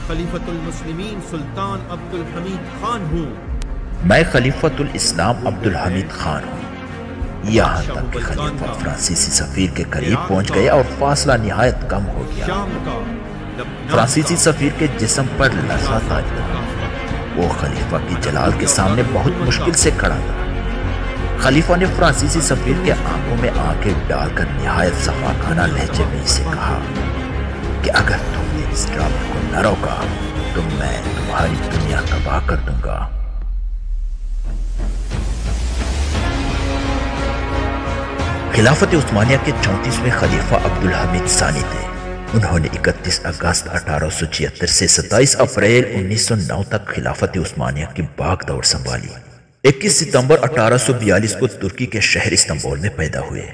خلیفۃ المسلمین سلطان عبد الحمید خان ہوں۔ میں خلیفۃ الاسلام عبد الحمید خان ہوں۔ یہاں تک کہ خلیفہ فرانسیسی سفیر کے قریب پہنچ گیا اور فاصلہ نہایت کم ہو گیا۔ فرانسیسی سفیر کے جسم پر لرزہ تاری تھا۔ وہ خلیفہ کی جلال کے سامنے بہت مشکل سے کھڑا تھا۔ خلیفہ نے فرانسیسی سفیر کے آنکھوں میں آنکھیں ڈال کر نہایت صفاقانہ لہجے میں اسے کہا کہ اگر تم نے اس ڈرامے کو نہ روکا تو میں تمہاری دنیا تباہ کر دوں گا۔ خلافت عثمانیہ کے 34ویں خلیفہ عبد الحمید ثانی تھے۔ انہوں نے 31 اگست 1876 سے 27 اپریل 1909 تک خلافت عثمانیہ کی باغ دور سنبھالی۔ 21 ستمبر 1842 کو ترکی کے شہر استنبول میں پیدا ہوئے۔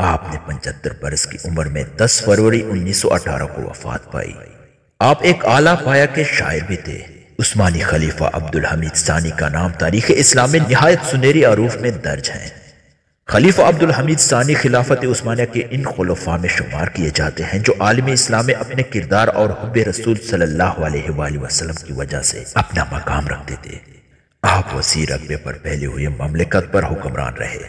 آپ نے 75 برس کی عمر میں 10 فروری 1918 کو وفات پائی۔ آپ ایک اعلیٰ پایہ کے شاعر بھی تھے۔ عثمانی خلیفہ عبد الحمید ثانی کا نام تاریخ اسلام میں نہایت سنہری حروف میں درج ہے۔ خلیفہ عبد الحمید ثانی خلافت عثمانیہ کے ان خلفاء میں شمار کیے جاتے ہیں جو عالم اسلام میں اپنے کردار اور حب رسول صلی اللہ علیہ وآلہ وسلم کی وجہ سے اپنا مقام رکھتے تھے۔ آپ وسیع رقبے پر پھیلی ہوئی مملکت پر حکمران رہے۔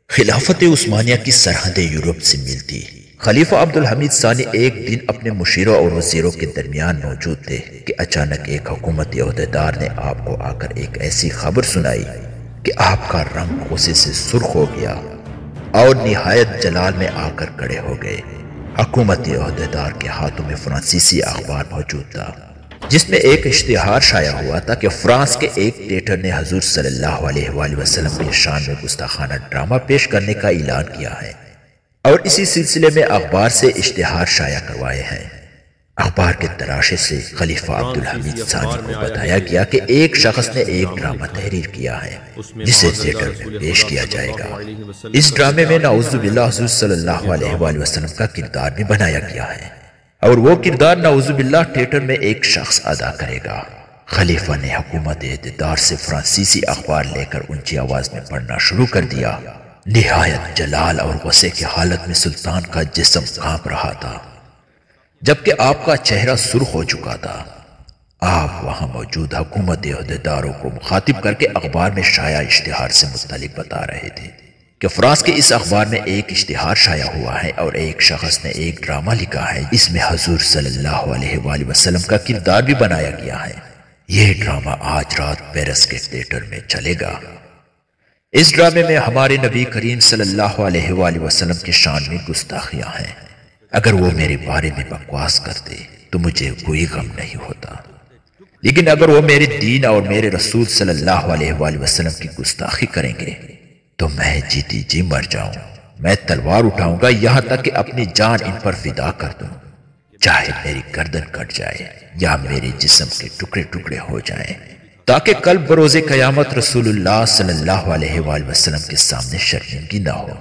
خلافت عثمانیہ کی سرحدیں یورپ سے ملتی۔ خلیفہ عبد الحمید ثانی ایک دن اپنے مشیروں اور وزیروں کے درمیان موجود تھے کہ اچانک ایک حکومتی عہدیدار نے آپ کو آ کر ایک ایسی خبر سنائی کہ آپ کا رنگ غصے سے سرخ ہو گیا اور نہایت جلال میں آ کر کھڑے ہو گئے۔ حکومتی عہدیدار کے ہاتھوں میں فرانسیسی اخبار موجود تھا جس میں ایک اشتہار شائع ہوا تھا کہ فرانس کے ایک تھیٹر نے حضور صلی اللہ علیہ وآلہ وسلم کے شان میں گستاخانہ ڈرامہ پیش کرنے کا اعلان کیا ہے، اور اسی سلسلے میں اخبار سے اشتہار شائع کروائے ہیں۔ اخبار کے تراشے سے خلیفہ عبد الحمید ثانی کو بتایا گیا کہ ایک شخص نے ایک ڈرامہ تحریر کیا ہے جسے تھیٹر میں پیش کیا جائے گا۔ اس ڈرامے میں نعوذ باللہ حضور صلی اللہ علیہ وآلہ وسلم کا کردار بھی بنایا گیا ہے، اور وہ کردار نعوذ باللہ تھیٹر میں ایک شخص ادا کرے گا۔ خلیفہ نے حکومت اقتدار سے فرانسیسی اخبار لے کر اونچی آواز میں پڑھنا شروع کر دیا۔ نہایت جلال اور غصے کی حالت میں سلطان کا جسم کانپ رہا تھا، جبکہ آپ کا چہرہ سرخ ہو چکا تھا۔ آپ وہاں موجود حکومتی عہدیداروں کو مخاطب کر کے اخبار میں شائع اشتہار سے متعلق بتا رہے تھے کہ فرانس کے اس اخبار میں ایک اشتہار شائع ہوا ہے اور ایک شخص نے ایک ڈرامہ لکھا ہے، اس میں حضور صلی اللہ علیہ وآلہ وسلم کا کردار بھی بنایا گیا ہے۔ یہ ڈرامہ آج رات پیرس کے تھیٹر میں چلے گا۔ اس ڈرامے میں ہمارے نبی کریم صلی اللہ علیہ وآلہ وسلم کی شان میں گستاخیاں ہیں۔ اگر وہ میرے بارے میں بکواس کرتے تو مجھے کوئی غم نہیں ہوتا، لیکن اگر وہ میرے دین اور میرے رسول صلی اللہ علیہ وآلہ وسلم کی گستاخی کریں گے تو میں جیتی جی مر جاؤں۔ میں تلوار اٹھاؤں گا یہاں تک کہ اپنی جان ان پر فدا کر دوں، چاہے میری گردن کٹ جائے یا میرے جسم کے ٹکڑے ٹکڑے ہو جائیں، تاکہ کل بروز قیامت رسول اللہ صلی اللہ علیہ وآلہ وسلم کے سامنے شرمندگی نہ ہو۔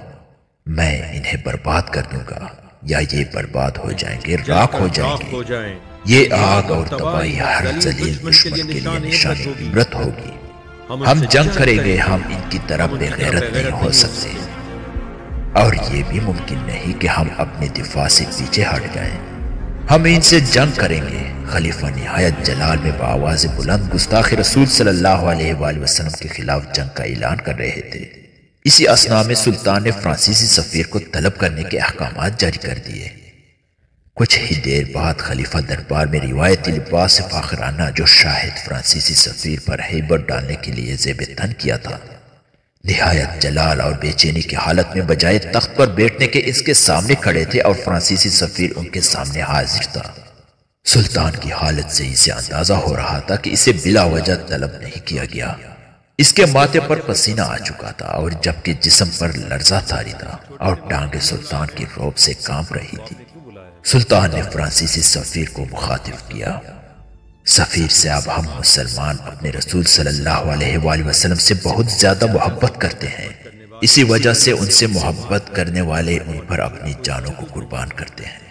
میں انہیں برباد کر دوں گا یا یہ برباد ہو جائیں گے، راکھ ہو جائیں گے۔ یہ آگ اور تباہی ہر ذلیل دشمن کے لیے نشان عبرت ہوگی۔ ہم جنگ کریں گے، ہم ان کی طرف بے غیرت نہیں ہو سکتے، اور یہ بھی ممکن نہیں کہ ہم اپنے دفاع سے پیچھے ہٹ جائیں۔ ہم ان سے جنگ کریں گے۔ خلیفہ نہایت جلال میں بآواز بلند گستاخ رسول صلی اللہ علیہ وآلہ وسلم کے خلاف جنگ کا اعلان کر رہے تھے۔ اسی اثناء میں سلطان نے فرانسیسی سفیر کو طلب کرنے کے احکامات جاری کر دیے۔ کچھ ہی دیر بعد خلیفہ دربار میں روایتی لباس سے فاخرانہ جو شاہد فرانسیسی سفیر پر ہیبت ڈالنے کے لیے زیب تن کیا تھا، نہایت جلال اور بے چینی کی حالت میں بجائے تخت پر بیٹھنے کے اس کے سامنے کھڑے تھے، اور فرانسیسی سفیر ان کے سامنے حاضر تھا۔ سلطان کی حالت سے اسے اندازہ ہو رہا تھا کہ اسے بلا وجہ طلب نہیں کیا گیا۔ اس کے ماتھے پر پسینہ آ چکا تھا، اور جبکہ جسم پر لرزہ طاری تھا اور ٹانگیں سلطان کی روب سے کانپ رہی تھی۔ سلطان نے فرانسیسی سفیر کو مخاطب کیا، سفیر صاحب، ہم مسلمان اپنے رسول صلی اللہ علیہ وآلہ وسلم سے بہت زیادہ محبت کرتے ہیں، اسی وجہ سے ان سے محبت کرنے والے ان پر اپنی جانوں کو قربان کرتے ہیں،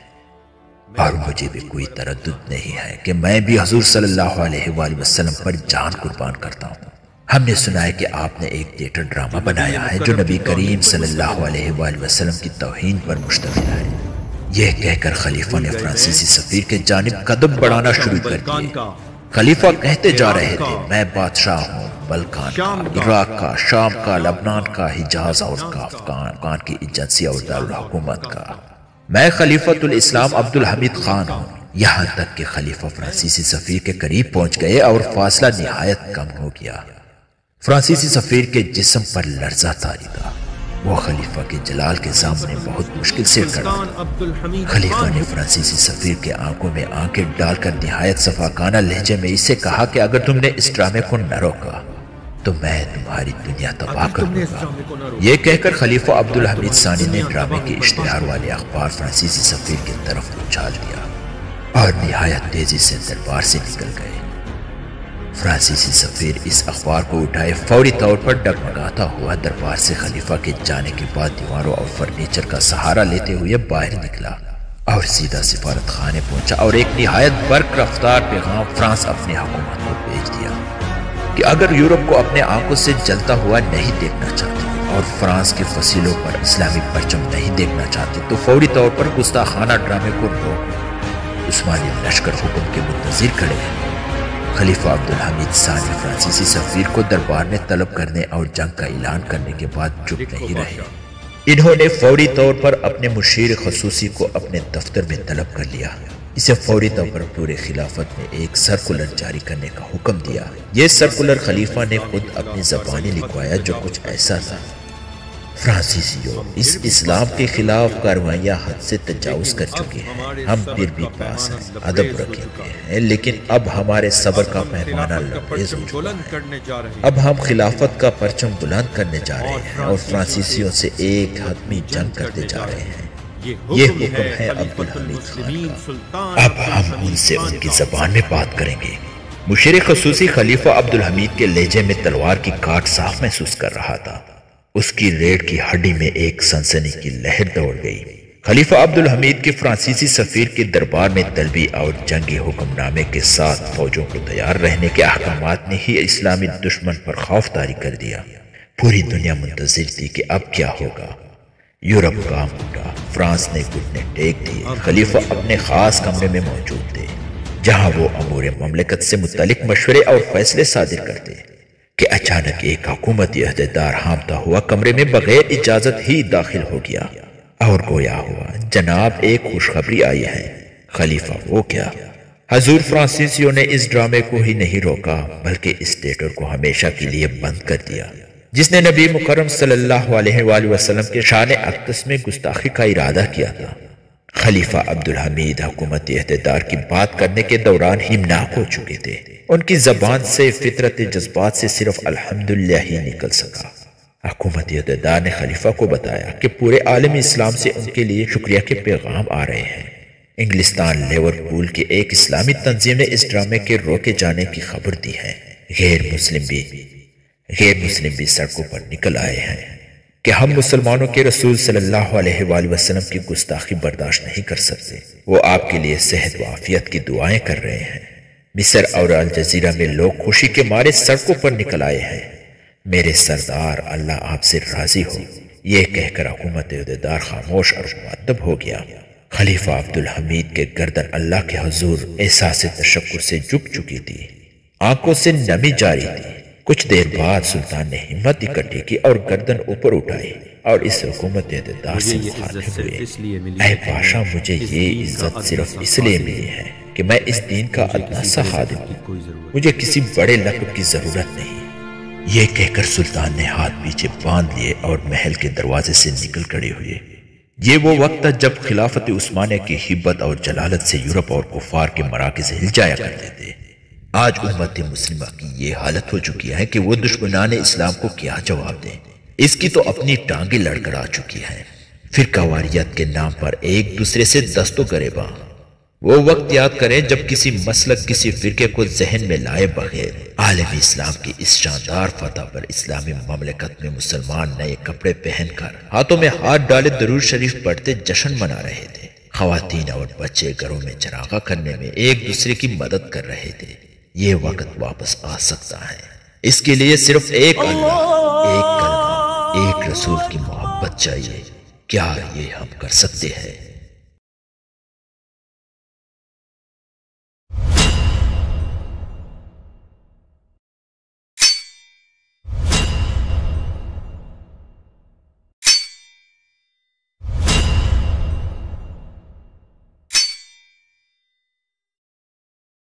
اور مجھے بھی کوئی تردد نہیں ہے کہ میں بھی حضور صلی اللہ علیہ وآلہ وسلم پر جان قربان کرتا ہوں۔ ہم نے سنا ہے کہ آپ نے ایک تھیٹر ڈرامہ بنایا ہے جو نبی کریم صلی اللہ علیہ وآلہ وسلم کی توہین پر مشتمل ہے۔ یہ کہہ کر خلیفہ نے فرانسیسی سفیر کے جانب قدم بڑھانا شروع کر دیے۔ خلیفہ کہتے جا رہے تھے، میں بادشاہ ہوں بلقان کا، عراق کا، شام کا، لبنان کا، حجاز اور افغان کی ایجنسی اور دارالحکومت کا۔ میں خلیفۃ الاسلام عبدالحمید خان ہوں۔ یہاں تک کہ خلیفہ فرانسیسی سفیر کے قریب پہنچ گئے اور فاصلہ نہایت کم ہو گیا۔ فرانسیسی سفیر کے جسم پر لرزہ طاری تھا۔ وہ خلیفہ کے جلال کے سامنے بہت مشکل سے کھڑا۔ خلیفہ نے فرانسیسی سفیر کے آنکھوں میں آنکھیں ڈال کر نہایت صفاقانہ لہجے میں اسے کہا کہ اگر تم نے اس ڈرامے کو نہ روکا تو میں تمہاری دنیا تباہ کر دوں گا۔ یہ کہہ کر خلیفہ عبدالحمید ثانی نے ڈرامے کے اشتہار والے اخبار فرانسیسی سفیر کی طرف اچھال دیا اور نہایت تیزی سے دربار سے نکل گئے۔ فرانسیسی سفیر اس اخبار کو اٹھائے فوری طور پر ڈگمگاتا ہوا دربار سے خلیفہ کے جانے کے بعد دیواروں اور فرنیچر کا سہارا لیتے ہوئے باہر نکلا اور سیدھا سفارت خانے پہنچا اور ایک نہایت برق رفتار پیغام فرانس اپنی حکومت کو بھیج دیا کہ اگر یورپ کو اپنے آنکھوں سے جلتا ہوا نہیں دیکھنا چاہتے اور فرانس کے فصیلوں پر اسلامی پرچم نہیں دیکھنا چاہتے تو فوری طور پر گستاخانہ ڈرامے کو روکو۔ عثمانی لشکر حکم کے منتظر کھڑے ہیں۔ خلیفہ عبدالحمید ثانی فرانسیسی سفیر کو دربار میں طلب کرنے اور جنگ کا اعلان کرنے کے بعد چپ نہیں رہے۔ انہوں نے فوری طور پر اپنے مشیر خصوصی کو اپنے دفتر میں طلب کر لیا۔ اسے فوری طور پر پورے خلافت میں ایک سرکولر جاری کرنے کا حکم دیا۔ یہ سرکولر خلیفہ نے خود اپنی زبانی لکھوایا جو کچھ ایسا تھا: فرانسیسیوں، اس اسلام کے خلاف کاروائیاں حد سے تجاوز کر چکے ہیں۔ ہم پھر بھی پاس ہیں، ادب رکھے ہوئے ہیں، لیکن اب ہمارے صبر کا پیمانہ لبریز ہو چکا ہے۔ اب ہم خلافت کا پرچم بلند کرنے جا رہے ہیں اور فرانسیسیوں سے ایک حتمی جنگ کرتے جا رہے ہیں۔ یہ حکم ہے عبدالحمید خان کا۔ اب ہم ان سے ان کی زبان میں بات کریں گے۔ مشیر خصوصی خلیفہ عبدالحمید کے لہجے میں تلوار کی کاٹ صاف محسوس کر رہا تھا۔ اس کی ریڑھ کی ہڈی میں ایک سنسنی کی لہر دوڑ گئی۔ خلیفہ عبدالحمید کے فرانسیسی سفیر کے دربار میں طلبی اور جنگی حکم نامے کے ساتھ فوجوں کو تیار رہنے کے احکامات نے ہی اسلامی دشمن پر خوف طاری کر دیا۔ پوری دنیا منتظر تھی کہ اب کیا ہوگا۔ یورپ کام اٹھا، فرانس نے گھٹنے ٹیک دیے۔ خلیفہ اپنے خاص کمرے میں موجود تھے جہاں وہ امور مملکت سے متعلق مشورے اور فیصلے صادر کرتے کہ اچانک ایک حکومتی عہدیدار ہانپتا ہوا کمرے میں بغیر اجازت ہی داخل ہو گیا اور گویا ہوا، جناب ایک خوشخبری آئی ہے۔ خلیفہ وہ کیا؟ حضور، فرانسیسیوں نے اس ڈرامے کو ہی نہیں روکا بلکہ اس تھیٹر کو ہمیشہ کے لیے بند کر دیا جس نے نبی مکرم صلی اللہ علیہ وآلہ وسلم کے شان اقدس میں گستاخی کا ارادہ کیا تھا۔ خلیفہ عبدالحمید حکومتی عہدیدار کی بات کرنے کے دوران ہمناک ہو چکے تھے۔ ان کی زبان سے فطرت جذبات سے صرف الحمدللہ ہی نکل سکا۔ حکومتی عہدیدار نے خلیفہ کو بتایا کہ پورے عالم اسلام سے ان کے لیے شکریہ کے پیغام آ رہے ہیں۔ انگلستان لیورپول کی ایک اسلامی تنظیم نے اس ڈرامے کے روکے جانے کی خبر دی ہے۔ غیر مسلم بھی سڑکوں پر نکل آئے ہیں کہ ہم مسلمانوں کے رسول صلی اللہ علیہ وآلہ وسلم کی گستاخی برداشت نہیں کر سکتے۔ وہ آپ کے لیے صحت و عافیت کی دعائیں کر رہے ہیں۔ مصر اور الجزیرہ میں لوگ خوشی کے مارے سڑکوں پر نکل آئے ہیں۔ میرے سردار، اللہ آپ سے راضی ہو۔ یہ کہہ کر حکومت عہدیدار خاموش اور مؤدب ہو گیا۔ خلیفہ عبدالحمید کے گردن اللہ کے حضور احساس تشکر سے جھک چکی تھی، آنکھوں سے نمی جاری تھی۔ کچھ دیر بعد سلطان نے ہمت اکٹھی کی اور گردن اوپر اٹھائی اور اس حکومت عہدیدار سے مخاطب ہوئے، اے بادشاہ، مجھے یہ عزت صرف اس لیے ملی ہے کہ میں اس دین کا ادنا سا خادم ہوں، مجھے کسی بڑے لقب کی ضرورت نہیں۔ یہ کہہ کر سلطان نے ہاتھ پیچھے باندھ لیے اور محل کے دروازے سے نکل کھڑے ہوئے۔ یہ وہ وقت تھا جب خلافت عثمانیہ کی ہیبت اور جلالت سے یورپ اور کفار کے مراکز ہل جایا کرتے تھے۔ آج امت مسلمہ کی یہ حالت ہو چکی ہے کہ وہ دشمنان اسلام کو کیا جواب دیں۔ اس کی تو اپنی ٹانگیں لڑکھڑا چکی ہیں۔ فرقہ واریت کے نام پر ایک دوسرے سے دست و گریباں۔ وہ وقت یاد کریں جب کسی مسلک کسی فرقے کو ذہن میں لائے بغیر عالم اسلام کی اس شاندار فتح پر ایسلامی مملکت میں مسلمان نئے کپڑے پہن کر ہاتھوں میں ہاتھ ڈالے درود شریف پڑھتے جشن منا رہے تھے۔ خواتین اور بچے گھروں میں چراغاں کرنے میں ایک دوسرے کی مدد کر رہے تھے۔ یہ وقت واپس آ سکتا ہے۔ اس کے لیے صرف ایک اللہ، ایک کلمہ، ایک رسول کی محبت چاہیے۔ کیا یہ ہم کر سکتے ہیں؟